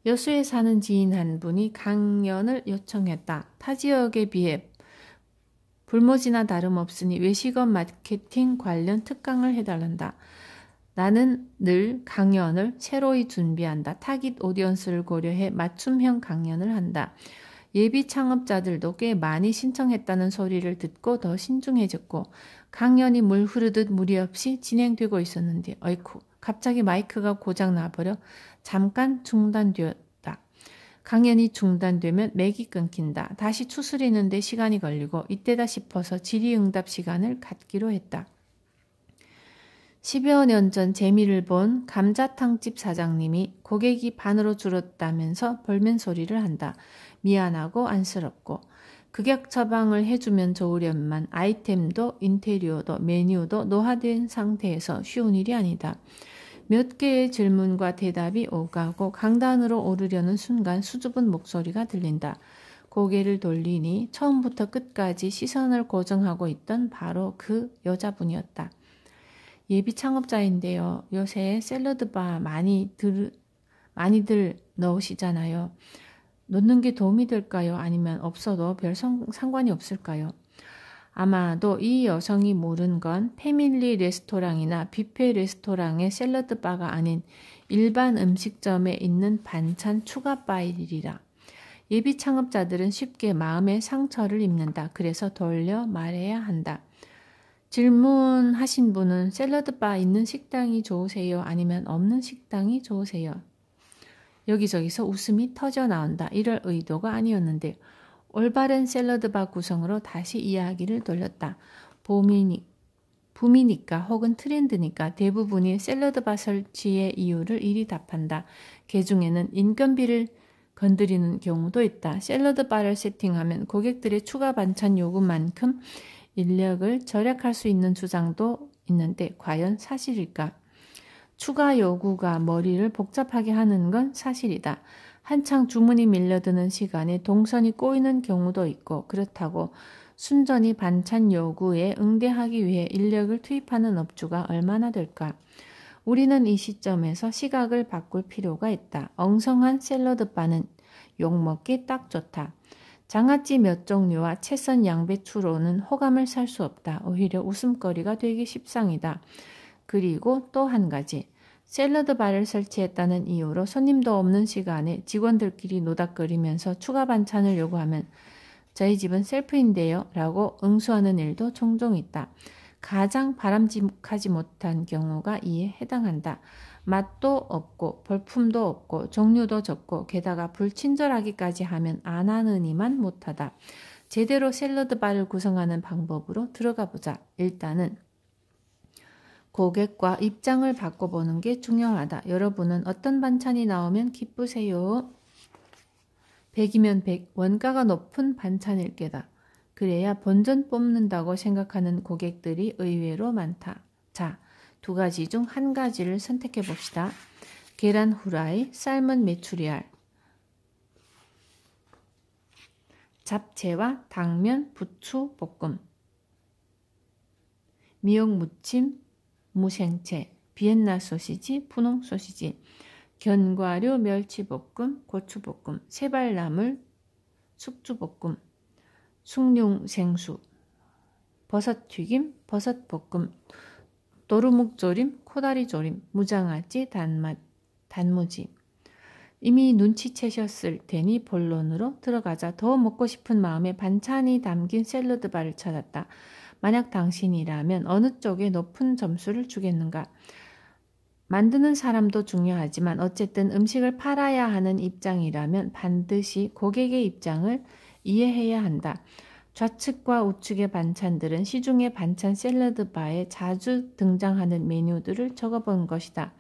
여수에 사는 지인 한 분이 강연을 요청했다. 타 지역에 비해 불모지나 다름없으니 외식업 마케팅 관련 특강을 해달란다. 나는 늘 강연을 새로이 준비한다. 타깃 오디언스를 고려해 맞춤형 강연을 한다. 예비 창업자들도 꽤 많이 신청했다는 소리를 듣고 더 신중해졌고 강연이 물 흐르듯 무리 없이 진행되고 있었는데 어이쿠 갑자기 마이크가 고장 나버려 잠깐 중단되었다. 강연이 중단되면 맥이 끊긴다. 다시 추스리는데 시간이 걸리고 이때다 싶어서 질의응답 시간을 갖기로 했다. 10여 년 전 재미를 본 감자탕집 사장님이 고객이 반으로 줄었다면서 벌면 소리를 한다. 미안하고 안쓰럽고 극약 처방을 해주면 좋으련만 아이템도 인테리어도 메뉴도 노화된 상태에서 쉬운 일이 아니다. 몇 개의 질문과 대답이 오가고 강단으로 오르려는 순간 수줍은 목소리가 들린다. 고개를 돌리니 처음부터 끝까지 시선을 고정하고 있던 바로 그 여자분이었다. 예비 창업자인데요. 요새 샐러드바 많이들 넣으시잖아요. 넣는 게 도움이 될까요? 아니면 없어도 별 상관이 없을까요? 아마도 이 여성이 모른 건 패밀리 레스토랑이나 뷔페 레스토랑의 샐러드바가 아닌 일반 음식점에 있는 반찬 추가 바이리라. 예비 창업자들은 쉽게 마음의 상처를 입는다. 그래서 돌려 말해야 한다. 질문하신 분은 샐러드바 있는 식당이 좋으세요? 아니면 없는 식당이 좋으세요? 여기저기서 웃음이 터져 나온다. 이럴 의도가 아니었는데 올바른 샐러드바 구성으로 다시 이야기를 돌렸다. 붐이니까 혹은 트렌드니까 대부분이 샐러드바 설치의 이유를 이리 답한다. 개중에는 인건비를 건드리는 경우도 있다. 샐러드바를 세팅하면 고객들의 추가 반찬 요구만큼 인력을 절약할 수 있는 주장도 있는데 과연 사실일까? 추가 요구가 머리를 복잡하게 하는 건 사실이다. 한창 주문이 밀려드는 시간에 동선이 꼬이는 경우도 있고 그렇다고 순전히 반찬 요구에 응대하기 위해 인력을 투입하는 업주가 얼마나 될까? 우리는 이 시점에서 시각을 바꿀 필요가 있다. 엉성한 샐러드바는 욕먹기 딱 좋다. 장아찌 몇 종류와 채썬 양배추로는 호감을 살 수 없다. 오히려 웃음거리가 되기 십상이다. 그리고 또 한 가지. 샐러드바를 설치했다는 이유로 손님도 없는 시간에 직원들끼리 노닥거리면서 추가 반찬을 요구하면 저희 집은 셀프인데요 라고 응수하는 일도 종종 있다. 가장 바람직하지 못한 경우가 이에 해당한다. 맛도 없고 볼품도 없고 종류도 적고 게다가 불친절하기까지 하면 안 하느니만 못하다. 제대로 샐러드바를 구성하는 방법으로 들어가 보자. 일단은 고객과 입장을 바꿔보는 게 중요하다. 여러분은 어떤 반찬이 나오면 기쁘세요? 100이면 100, 원가가 높은 반찬일 게다. 그래야 본전 뽑는다고 생각하는 고객들이 의외로 많다. 자, 두 가지 중 한 가지를 선택해 봅시다. 계란 후라이, 삶은 메추리알, 잡채와 당면, 부추, 볶음, 미역 무침, 무생채, 비엔나 소시지, 분홍 소시지, 견과류, 멸치볶음, 고추볶음, 세발나물, 숙주볶음, 숭늉생수, 버섯튀김, 버섯볶음, 도루묵조림, 코다리조림, 무장아찌, 단무지. 이미 눈치채셨을 테니 본론으로 들어가자. 더 먹고 싶은 마음에 반찬이 담긴 샐러드바를 찾았다. 만약 당신이라면 어느 쪽에 높은 점수를 주겠는가? 만드는 사람도 중요하지만 어쨌든 음식을 팔아야 하는 입장이라면 반드시 고객의 입장을 이해해야 한다. 좌측과 우측의 반찬들은 시중의 반찬 샐러드바에 자주 등장하는 메뉴들을 적어본 것이다.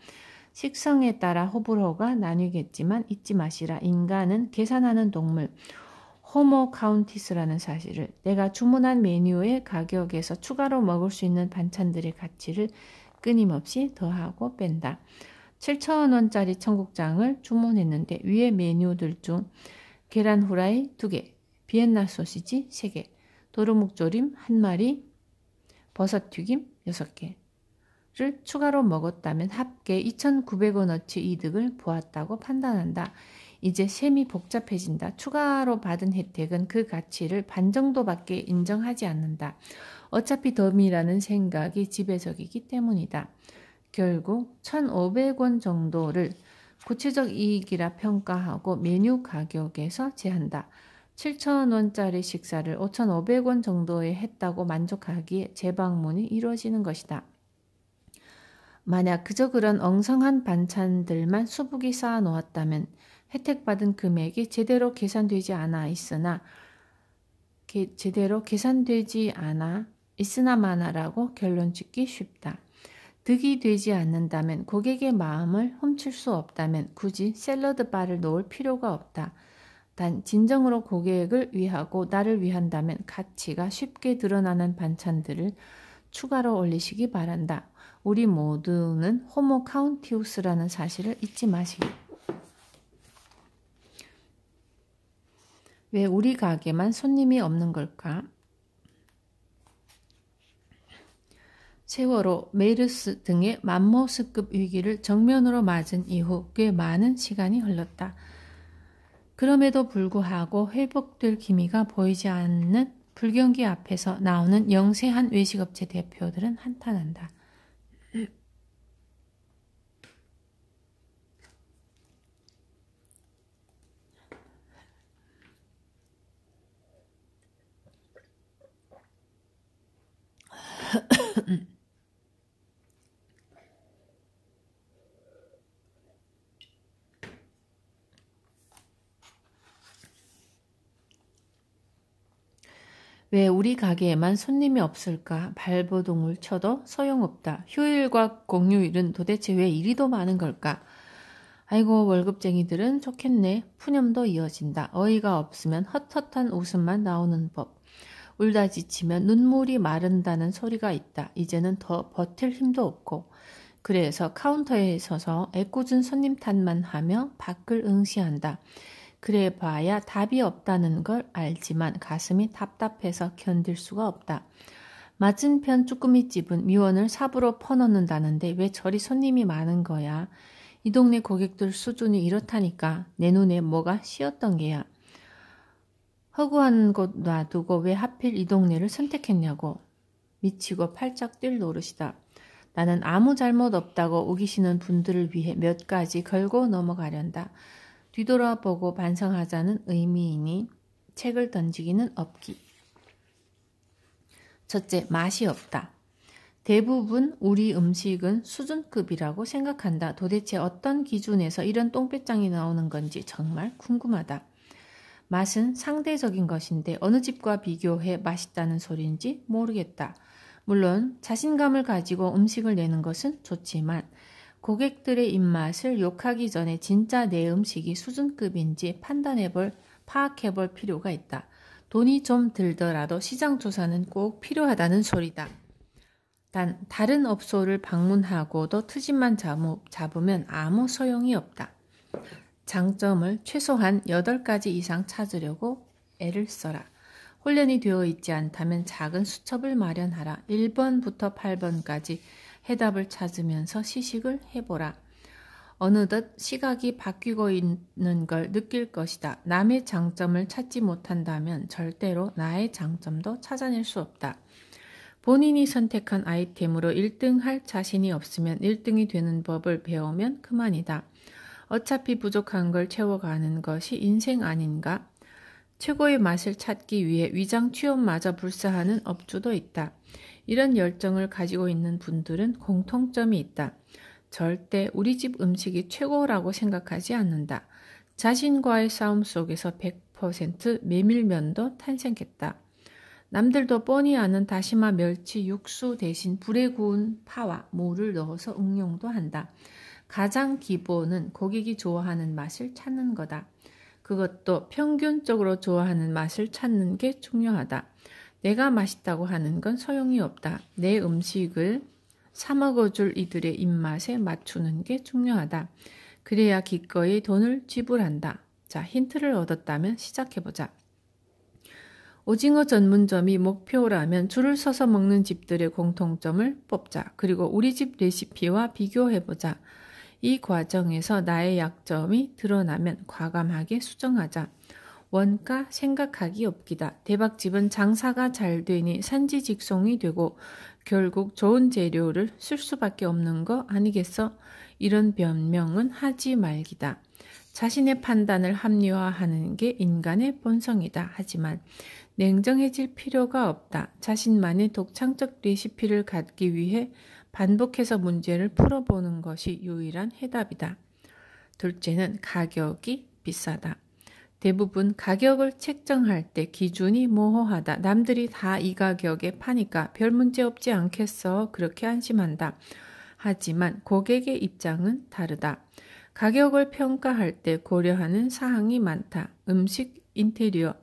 식성에 따라 호불호가 나뉘겠지만 잊지 마시라. 인간은 계산하는 동물. 호모 카운티스라는 사실을, 내가 주문한 메뉴의 가격에서 추가로 먹을 수 있는 반찬들의 가치를 끊임없이 더하고 뺀다. 7,000원짜리 청국장을 주문했는데 위의 메뉴들 중 계란 후라이 2개, 비엔나 소시지 3개, 도루묵조림 1마리, 버섯튀김 6개를 추가로 먹었다면 합계 2,900원어치 이득을 보았다고 판단한다. 이제 셈이 복잡해진다. 추가로 받은 혜택은 그 가치를 반 정도밖에 인정하지 않는다. 어차피 덤이라는 생각이 지배적이기 때문이다. 결국 1,500원 정도를 구체적 이익이라 평가하고 메뉴 가격에서 제한다. 7,000원짜리 식사를 5,500원 정도에 했다고 만족하기에 재방문이 이루어지는 것이다. 만약 그저 그런 엉성한 반찬들만 수북이 쌓아 놓았다면 혜택받은 금액이 제대로 계산되지 않아 있으나마나라고 결론 짓기 쉽다. 득이 되지 않는다면, 고객의 마음을 훔칠 수 없다면 굳이 샐러드바를 놓을 필요가 없다. 단 진정으로 고객을 위하고 나를 위한다면 가치가 쉽게 드러나는 반찬들을 추가로 올리시기 바란다. 우리 모두는 호모 카운티우스라는 사실을 잊지 마시기. 왜 우리 가게만 손님이 없는 걸까? 세월호, 메르스 등의 맘모스급 위기를 정면으로 맞은 이후 꽤 많은 시간이 흘렀다. 그럼에도 불구하고 회복될 기미가 보이지 않는 불경기 앞에서 나오는 영세한 외식업체 대표들은 한탄한다. 왜 우리 가게에만 손님이 없을까? 발버둥을 쳐도 소용없다. 휴일과 공휴일은 도대체 왜 이리도 많은 걸까? 아이고 월급쟁이들은 좋겠네. 푸념도 이어진다. 어이가 없으면 헛헛한 웃음만 나오는 법. 울다 지치면 눈물이 마른다는 소리가 있다. 이제는 더 버틸 힘도 없고. 그래서 카운터에 서서 애꿎은 손님 탓만 하며 밖을 응시한다. 그래 봐야 답이 없다는 걸 알지만 가슴이 답답해서 견딜 수가 없다. 맞은편 쭈꾸미집은 미원을 삽으로 퍼넣는다는데 왜 저리 손님이 많은 거야? 이 동네 고객들 수준이 이렇다니까 내 눈에 뭐가 씌었던 게야. 허구한 곳 놔두고 왜 하필 이 동네를 선택했냐고. 미치고 팔짝 뛸 노릇이다. 나는 아무 잘못 없다고 우기시는 분들을 위해 몇 가지 걸고 넘어가련다. 뒤돌아보고 반성하자는 의미이니 책을 던지기는 없기. 첫째, 맛이 없다. 대부분 우리 음식은 수준급이라고 생각한다. 도대체 어떤 기준에서 이런 똥배짱이 나오는 건지 정말 궁금하다. 맛은 상대적인 것인데 어느 집과 비교해 맛있다는 소리인지 모르겠다. 물론 자신감을 가지고 음식을 내는 것은 좋지만 고객들의 입맛을 욕하기 전에 진짜 내 음식이 수준급인지 파악해볼 필요가 있다. 돈이 좀 들더라도 시장 조사는 꼭 필요하다는 소리다. 단 다른 업소를 방문하고도 트집만 잡으면 아무 소용이 없다. 장점을 최소한 8가지 이상 찾으려고 애를 써라. 훈련이 되어 있지 않다면 작은 수첩을 마련하라. 1번부터 8번까지 해답을 찾으면서 시식을 해보라. 어느덧 시각이 바뀌고 있는 걸 느낄 것이다. 남의 장점을 찾지 못한다면 절대로 나의 장점도 찾아낼 수 없다. 본인이 선택한 아이템으로 1등 할 자신이 없으면 1등이 되는 법을 배우면 그만이다. 어차피 부족한 걸 채워가는 것이 인생 아닌가? 최고의 맛을 찾기 위해 위장 취업마저 불사하는 업주도 있다. 이런 열정을 가지고 있는 분들은 공통점이 있다. 절대 우리 집 음식이 최고라고 생각하지 않는다. 자신과의 싸움 속에서 100% 메밀면도 탄생했다. 남들도 뻔히 아는 다시마 멸치 육수 대신 불에 구운 파와 무를 넣어서 응용도 한다. 가장 기본은 고객이 좋아하는 맛을 찾는 거다. 그것도 평균적으로 좋아하는 맛을 찾는 게 중요하다. 내가 맛있다고 하는 건 소용이 없다. 내 음식을 사 먹어줄 이들의 입맛에 맞추는 게 중요하다. 그래야 기꺼이 돈을 지불한다. 자, 힌트를 얻었다면 시작해보자. 오징어 전문점이 목표라면 줄을 서서 먹는 집들의 공통점을 뽑자. 그리고 우리 집 레시피와 비교해보자. 이 과정에서 나의 약점이 드러나면 과감하게 수정하자. 원가 생각하기 없기다. 대박집은 장사가 잘 되니 산지 직송이 되고 결국 좋은 재료를 쓸 수밖에 없는 거 아니겠어? 이런 변명은 하지 말기다. 자신의 판단을 합리화하는 게 인간의 본성이다. 하지만 냉정해질 필요가 없다. 자신만의 독창적 레시피를 갖기 위해 반복해서 문제를 풀어보는 것이 유일한 해답이다. 둘째는 가격이 비싸다. 대부분 가격을 책정할 때 기준이 모호하다. 남들이 다 이 가격에 파니까 별 문제 없지 않겠어. 그렇게 안심한다. 하지만 고객의 입장은 다르다. 가격을 평가할 때 고려하는 사항이 많다. 음식, 인테리어,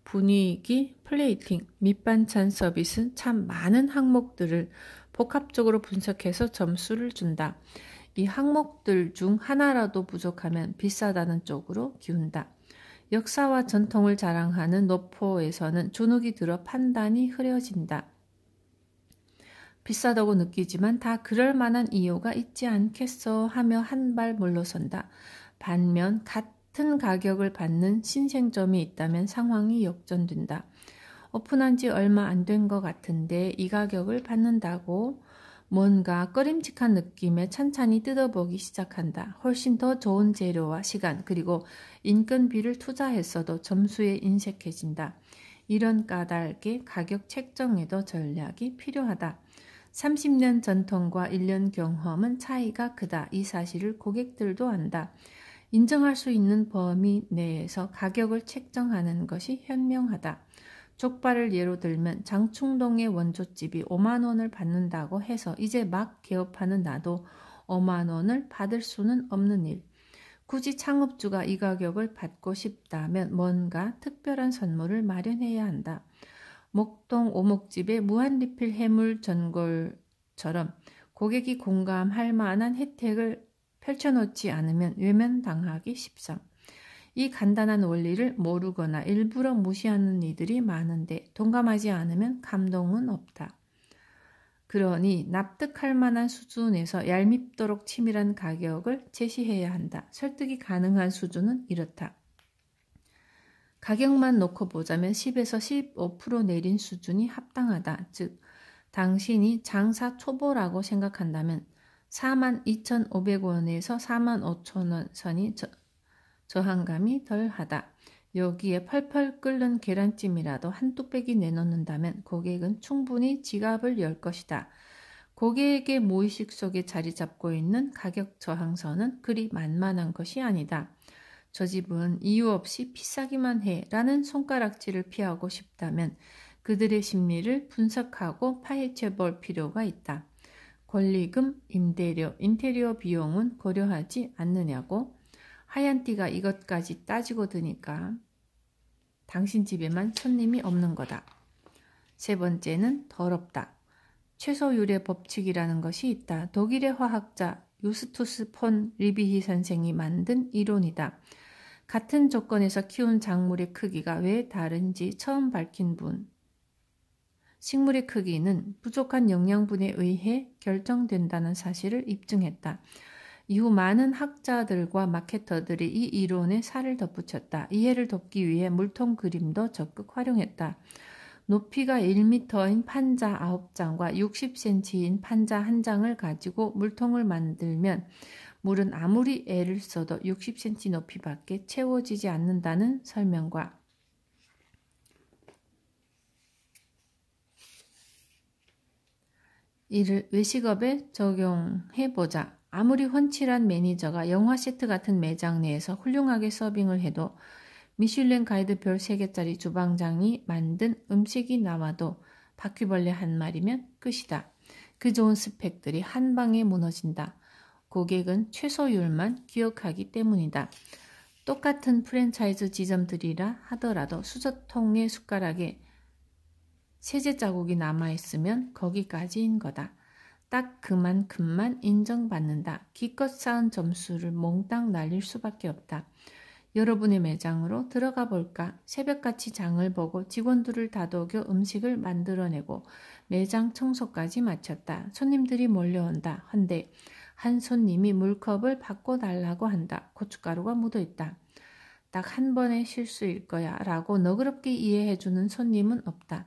분위기, 플레이팅, 밑반찬 서비스 참 많은 항목들을 복합적으로 분석해서 점수를 준다. 이 항목들 중 하나라도 부족하면 비싸다는 쪽으로 기운다. 역사와 전통을 자랑하는 노포에서는 주눅이 들어 판단이 흐려진다. 비싸다고 느끼지만 다 그럴 만한 이유가 있지 않겠어 하며 한 발 물러선다. 반면 같은 가격을 받는 신생점이 있다면 상황이 역전된다. 오픈한 지 얼마 안 된 것 같은데 이 가격을 받는다고 뭔가 꺼림칙한 느낌에 찬찬히 뜯어보기 시작한다. 훨씬 더 좋은 재료와 시간 그리고 인건비를 투자했어도 점수에 인색해진다. 이런 까닭에 가격 책정에도 전략이 필요하다. 30년 전통과 1년 경험은 차이가 크다. 이 사실을 고객들도 안다. 인정할 수 있는 범위 내에서 가격을 책정하는 것이 현명하다. 족발을 예로 들면 장충동의 원조집이 5만 원을 받는다고 해서 이제 막 개업하는 나도 5만 원을 받을 수는 없는 일. 굳이 창업주가 이 가격을 받고 싶다면 뭔가 특별한 선물을 마련해야 한다. 목동 오목집의 무한리필 해물 전골처럼 고객이 공감할 만한 혜택을 펼쳐놓지 않으면 외면당하기 쉽삼. 이 간단한 원리를 모르거나 일부러 무시하는 이들이 많은데 동감하지 않으면 감동은 없다. 그러니 납득할 만한 수준에서 얄밉도록 치밀한 가격을 제시해야 한다. 설득이 가능한 수준은 이렇다. 가격만 놓고 보자면 10에서 15% 내린 수준이 합당하다. 즉, 당신이 장사 초보라고 생각한다면 42,500원에서 45,000원 선이 저항감이 덜하다. 여기에 펄펄 끓는 계란찜이라도 한 뚝배기 내놓는다면 고객은 충분히 지갑을 열 것이다. 고객의 무의식 속에 자리 잡고 있는 가격 저항선은 그리 만만한 것이 아니다. 저 집은 이유 없이 비싸기만 해 라는 손가락질을 피하고 싶다면 그들의 심리를 분석하고 파헤쳐 볼 필요가 있다. 권리금, 임대료, 인테리어 비용은 고려하지 않느냐고? 하얀 띠가 이것까지 따지고 드니까 당신 집에만 손님이 없는 거다. 세 번째는 더럽다. 최소율의 법칙이라는 것이 있다. 독일의 화학자 유스투스 폰 리비히 선생이 만든 이론이다. 같은 조건에서 키운 작물의 크기가 왜 다른지 처음 밝힌 분. 식물의 크기는 부족한 영양분에 의해 결정된다는 사실을 입증했다. 이후 많은 학자들과 마케터들이 이 이론에 살을 덧붙였다. 이해를 돕기 위해 물통 그림도 적극 활용했다. 높이가 1m인 판자 9장과 60cm인 판자 1장을 가지고 물통을 만들면 물은 아무리 애를 써도 60cm 높이밖에 채워지지 않는다는 설명과 이를 외식업에 적용해보자. 아무리 훤칠한 매니저가 영화 세트 같은 매장 내에서 훌륭하게 서빙을 해도 미슐랭 가이드 별 3개짜리 주방장이 만든 음식이 나와도 바퀴벌레 한 마리면 끝이다. 그 좋은 스펙들이 한 방에 무너진다. 고객은 최소율만 기억하기 때문이다. 똑같은 프랜차이즈 지점들이라 하더라도 수저통의 숟가락에 세제 자국이 남아있으면 거기까지인 거다. 딱 그만큼만 인정받는다. 기껏 쌓은 점수를 몽땅 날릴 수밖에 없다. 여러분의 매장으로 들어가 볼까? 새벽같이 장을 보고 직원들을 다독여 음식을 만들어내고 매장 청소까지 마쳤다. 손님들이 몰려온다. 헌데 한 손님이 물컵을 바꿔달라고 한다. 고춧가루가 묻어있다. 딱 한 번의 실수일 거야 라고 너그럽게 이해해주는 손님은 없다.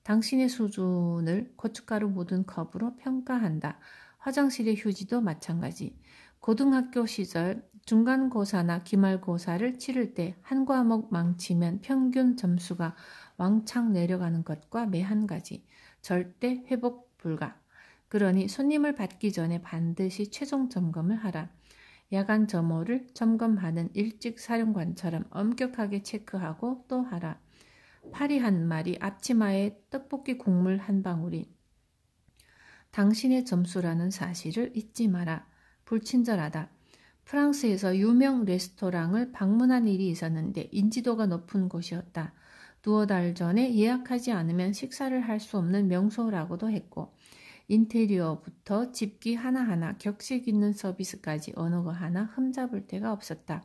당신의 수준을 고춧가루 묻은 컵으로 평가한다. 화장실의 휴지도 마찬가지. 고등학교 시절 중간고사나 기말고사를 치를 때 한 과목 망치면 평균 점수가 왕창 내려가는 것과 매한가지. 절대 회복 불가. 그러니 손님을 받기 전에 반드시 최종 점검을 하라. 야간 점호를 점검하는 일찍 사령관처럼 엄격하게 체크하고 또 하라. 파리 한 마리, 앞치마에 떡볶이 국물 한 방울이 당신의 점수라는 사실을 잊지 마라. 불친절하다. 프랑스에서 유명 레스토랑을 방문한 일이 있었는데 인지도가 높은 곳이었다. 두어 달 전에 예약하지 않으면 식사를 할 수 없는 명소라고도 했고 인테리어부터 집기 하나하나 격식 있는 서비스까지 어느 거 하나 흠잡을 데가 없었다.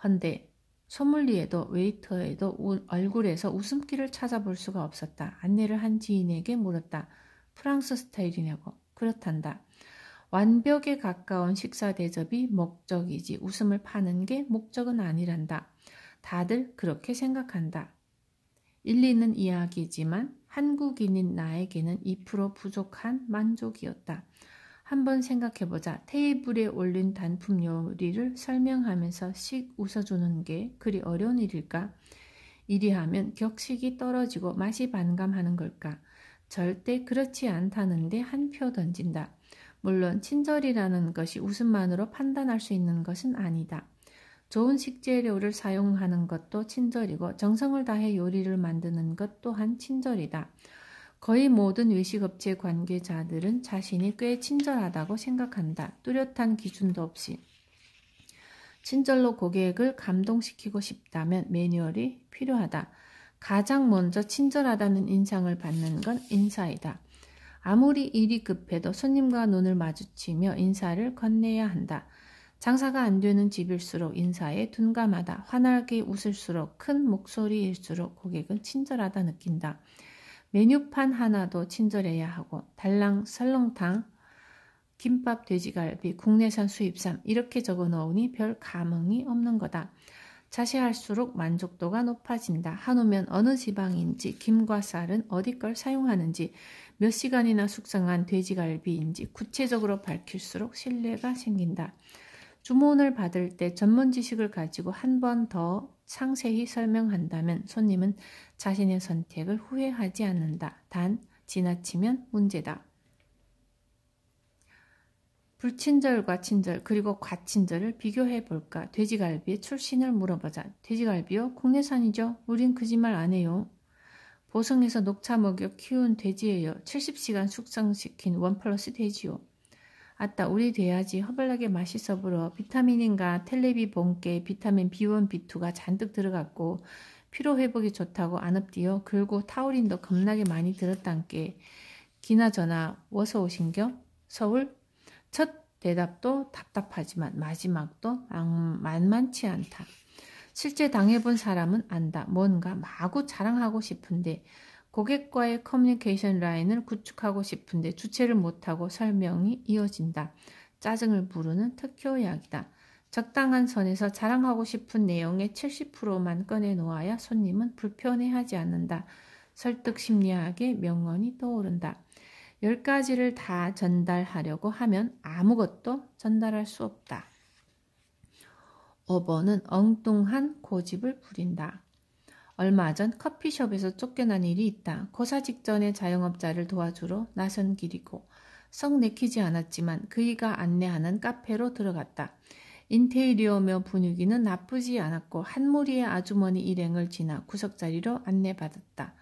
헌데 소믈리에도 웨이터에도 얼굴에서 웃음기를 찾아볼 수가 없었다. 안내를 한 지인에게 물었다. 프랑스 스타일이냐고. 그렇단다. 완벽에 가까운 식사 대접이 목적이지 웃음을 파는 게 목적은 아니란다. 다들 그렇게 생각한다. 일리 있는 이야기지만 한국인인 나에게는 2% 부족한 만족이었다. 한번 생각해보자. 테이블에 올린 단품 요리를 설명하면서 씩 웃어주는 게 그리 어려운 일일까? 이리 하면 격식이 떨어지고 맛이 반감하는 걸까? 절대 그렇지 않다는데 한 표 던진다. 물론 친절이라는 것이 웃음만으로 판단할 수 있는 것은 아니다. 좋은 식재료를 사용하는 것도 친절이고 정성을 다해 요리를 만드는 것 또한 친절이다. 거의 모든 외식업체 관계자들은 자신이 꽤 친절하다고 생각한다. 뚜렷한 기준도 없이. 친절로 고객을 감동시키고 싶다면 매뉴얼이 필요하다. 가장 먼저 친절하다는 인상을 받는 건 인사이다. 아무리 일이 급해도 손님과 눈을 마주치며 인사를 건네야 한다. 장사가 안 되는 집일수록 인사에 둔감하다. 환하게 웃을수록 큰 목소리일수록 고객은 친절하다 느낀다. 메뉴판 하나도 친절해야 하고 달랑 설렁탕, 김밥, 돼지갈비, 국내산 수입산 이렇게 적어 놓으니 별 감흥이 없는 거다. 자세할수록 만족도가 높아진다. 한우면 어느 지방인지, 김과 쌀은 어디 걸 사용하는지, 몇 시간이나 숙성한 돼지갈비인지 구체적으로 밝힐수록 신뢰가 생긴다. 주문을 받을 때 전문 지식을 가지고 한 번 더 상세히 설명한다면 손님은 자신의 선택을 후회하지 않는다. 단, 지나치면 문제다. 불친절과 친절 그리고 과친절을 비교해 볼까? 돼지갈비의 출신을 물어보자. 돼지갈비요? 국내산이죠? 우린 거짓말 안 해요. 보성에서 녹차 먹여 키운 돼지예요. 70시간 숙성시킨 1+ 돼지요. 아따 우리 돼야지 허벌나게 맛있어 불어. 비타민인가 텔레비 본께 비타민 B1, B2가 잔뜩 들어갔고 피로회복이 좋다고 안 엎디요. 그리고 타우린도 겁나게 많이 들었단께. 기나저나 워서 오신겨? 서울? 첫 대답도 답답하지만 마지막도 만만치 않다. 실제 당해본 사람은 안다. 뭔가 마구 자랑하고 싶은데 고객과의 커뮤니케이션 라인을 구축하고 싶은데 주체를 못하고 설명이 이어진다. 짜증을 부르는 특효약이다. 적당한 선에서 자랑하고 싶은 내용의 70%만 꺼내놓아야 손님은 불편해하지 않는다. 설득 심리학의 명언이 떠오른다. 10가지를 다 전달하려고 하면 아무것도 전달할 수 없다. 5번은 엉뚱한 고집을 부린다. 얼마 전 커피숍에서 쫓겨난 일이 있다. 고사 직전에 자영업자를 도와주러 나선 길이고 썩 내키지 않았지만 그이가 안내하는 카페로 들어갔다. 인테리어며 분위기는 나쁘지 않았고 한 무리의 아주머니 일행을 지나 구석자리로 안내받았다.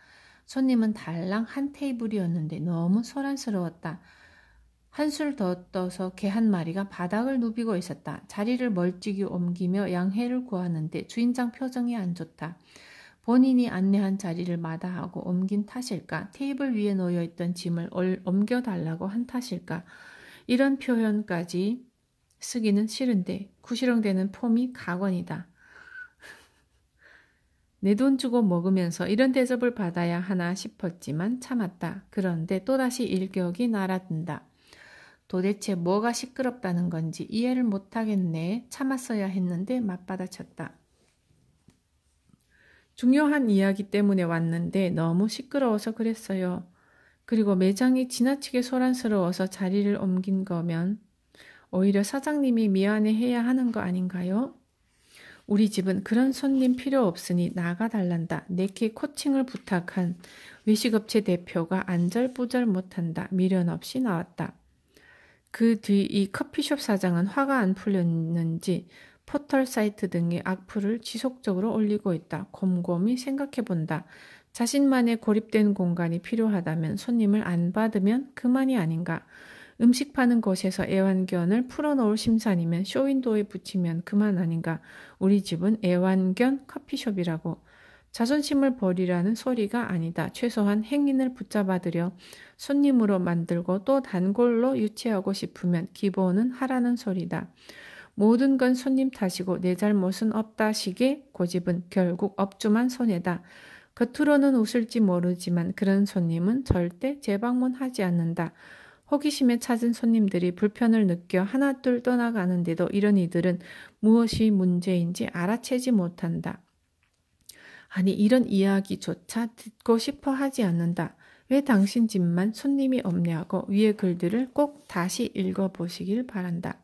손님은 달랑 한 테이블이었는데 너무 소란스러웠다. 한술 더 떠서 개 한 마리가 바닥을 누비고 있었다. 자리를 멀찍이 옮기며 양해를 구하는데 주인장 표정이 안 좋다. 본인이 안내한 자리를 마다하고 옮긴 탓일까? 테이블 위에 놓여있던 짐을 옮겨달라고 한 탓일까? 이런 표현까지 쓰기는 싫은데 구시렁대는 폼이 가관이다. 내 돈 주고 먹으면서 이런 대접을 받아야 하나 싶었지만 참았다. 그런데 또다시 일격이 날아든다. 도대체 뭐가 시끄럽다는 건지 이해를 못하겠네. 참았어야 했는데 맞받아쳤다. 중요한 이야기 때문에 왔는데 너무 시끄러워서 그랬어요. 그리고 매장이 지나치게 소란스러워서 자리를 옮긴 거면 오히려 사장님이 미안해해야 하는 거 아닌가요? 우리 집은 그런 손님 필요 없으니 나가달란다. 내게 코칭을 부탁한 외식업체 대표가 안절부절 못한다. 미련 없이 나왔다. 그 뒤 이 커피숍 사장은 화가 안 풀렸는지 포털 사이트 등의 악플을 지속적으로 올리고 있다. 곰곰이 생각해본다. 자신만의 고립된 공간이 필요하다면 손님을 안 받으면 그만이 아닌가. 음식 파는 곳에서 애완견을 풀어놓을 심산이면 쇼윈도에 붙이면 그만 아닌가. 우리 집은 애완견 커피숍이라고. 자존심을 버리라는 소리가 아니다. 최소한 행인을 붙잡아들여 손님으로 만들고 또 단골로 유치하고 싶으면 기본은 하라는 소리다. 모든 건 손님 탓이고 내 잘못은 없다식의 고집은 결국 업주만 손해다. 겉으로는 웃을지 모르지만 그런 손님은 절대 재방문하지 않는다. 호기심에 찾은 손님들이 불편을 느껴 하나둘 떠나가는데도 이런 이들은 무엇이 문제인지 알아채지 못한다. 아니 이런 이야기조차 듣고 싶어 하지 않는다. 왜 당신 집만 손님이 없냐고 위의 글들을 꼭 다시 읽어보시길 바란다.